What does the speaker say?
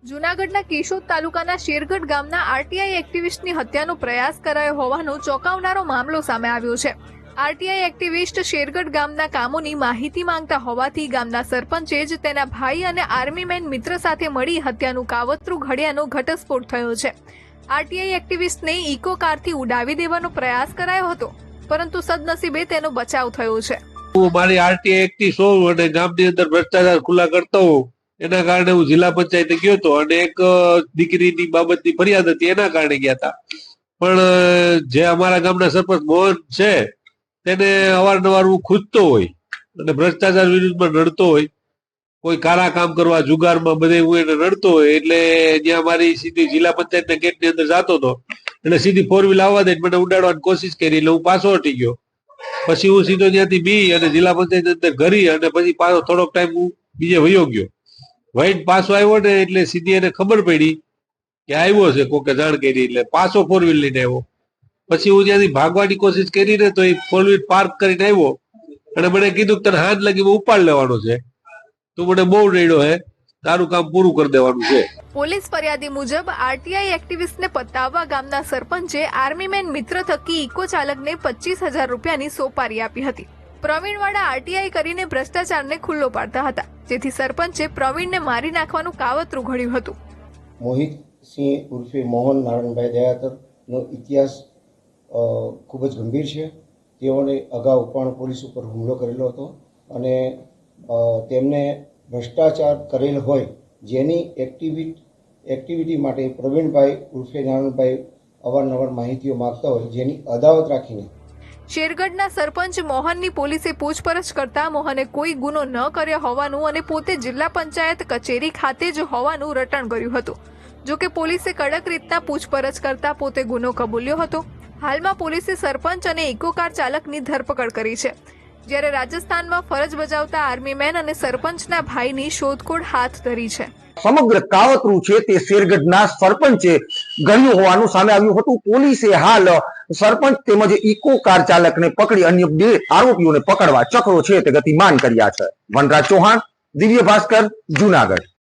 જૂનાગઢના કેશોદ તાલુકાના શેરગઢ ગામના આરટીઆઈ એક્ટિવિસ્ટની હત્યાનો પ્રયાસ કરાયો હોવાનો ચોંકાવનારો મામલો સામે આવ્યો છે। આરટીઆઈ એક્ટિવિસ્ટ શેરગઢ ગામના કામોની માહિતી માંગતા હોવાથી ગામના સરપંચે જ તેના ભાઈ અને આર્મીમેન મિત્ર સાથે મળી હત્યાનું કાવતરું ઘડ્યાનો ઘટસ્ફોટ થયો છે। આરટીઆઈ એક્ટિવિસ્ટને ઇકો કારથી ઉડાવી દેવાનો પ્રયાસ કરાયો હતો, પરંતુ સદનસીબે તેનો બચાવ થયો છે। હું મારી આરટીઆઈ એક્ટિવ છું અને ગામની અંદર ભ્રષ્ટાચાર ખુલ્લા કરતો હોઉં એના કારણે હું જિલ્લા પંચાયતે ગયો હતો અને એક દીકરીની બાબતની ફરિયાદ હતી એના કારણે ગયા હતા। પણ જે અમારા ગામના સરપંચ મોહન છે તેને અવારનવાર હું ખૂંચતો હોય અને ભ્રષ્ટાચાર વિરુદ્ધમાં લડતો હોય, કોઈ કારા કામ કરવા જુગારમાં બધે હું એને લડતો હોય, એટલે જ્યાં મારી સીધી જિલ્લા પંચાયતના ગેટની અંદર જતો હતો એટલે સીધી ફોર વ્હીલ આવવા દે મને ઉડાડવાની કોશિશ કરી, એટલે હું પાછો હટી ગયો। પછી હું સીધો ત્યાંથી બી અને જિલ્લા પંચાયત અંદર ઘરી અને પછી પાછો થોડોક ટાઈમ હું બીજે વયો ગયો। વહીને પાછો આવ્યો ને એટલે સીધી એને ખબર પડી કે આવ્યો છે, કોકે જાણ કરી, એટલે પાછો ફોર વ્હીલ લઈને આવ્યો। પછી હું ત્યાંથી ભાગવાની કોશિશ કરી ને તો એ ફોર વ્હીલ પાર્ક કરીને આવ્યો અને મને કીધું કે તને હાથ લગી ઉપાડ લેવાનો છે, તું મને બહુ રેડ્યો હે, તારું કામ પૂરું કરી દેવાનું છે। પોલીસ ફરિયાદી મુજબ આરટીઆઈ એક્ટિવિસ્ટને પતાવવા ગામના સરપંચે આર્મીમેન મિત્ર થકી ઇકો ચાલકને 25,000 રૂપિયાની સોપારી આપી હતી। પ્રવીણવાળા આરટીઆઈ કરીને ભ્રષ્ટાચારને ખુલ્લો પાડતા હતા, જેથી સરપંચે પ્રવીણને મારી નાખવાનું કાવતરું ઘડ્યું હતું। મોહિત સિંહ ઉર્ફે મોહન નારાયણભાઈ દયાતરનો ઇતિહાસ ખૂબ જ ગંભીર છે। તેઓને અગાઉ પણ પોલીસ ઉપર હુમલો કરેલો હતો અને તેમને ભ્રષ્ટાચાર કરેલ હોય જેની એક્ટિવિટી માટે પ્રવીણભાઈ ઉર્ફે નારાયણભાઈ અવારનવાર માહિતીઓ માગતા હોય, જેની અદાવત રાખીને શેરગઢના સરપંચ મોહનની પોલીસે પૂછપરછ કરતા મોહને કોઈ ગુનો ન કર્યો હોવાનું અને પોતે જિલ્લા પંચાયત કચેરી ખાતે જ હોવાનું રટણ કર્યું હતું। જોકે પોલીસે કડક રીતના પૂછપરછ કરતા પોતે ગુનો કબૂલ્યો હતો। હાલમાં પોલીસે સરપંચ અને ઇકો કાર ચાલકની ધરપકડ કરી છે, જ્યારે રાજસ્થાનમાં ફરજ બજાવતા આર્મીમેન અને સરપંચના ભાઈની શોધખોળ હાથ ધરી છે। સમગ્ર કાવતરું છે તે શેરગઢના સરપંચે ઘડ્યું હોવાનું સામે આવ્યું હતું। પોલીસે હાલ સરપંચ તેમજ ઇકો કાર ચાલકને પકડી અન્ય 2 આરોપીઓને પકડવા ચક્રો છે તે ગતિમાન કર્યા છે। વનરાજ ચૌહાણ, દિવ્ય ભાસ્કર, જૂનાગઢ।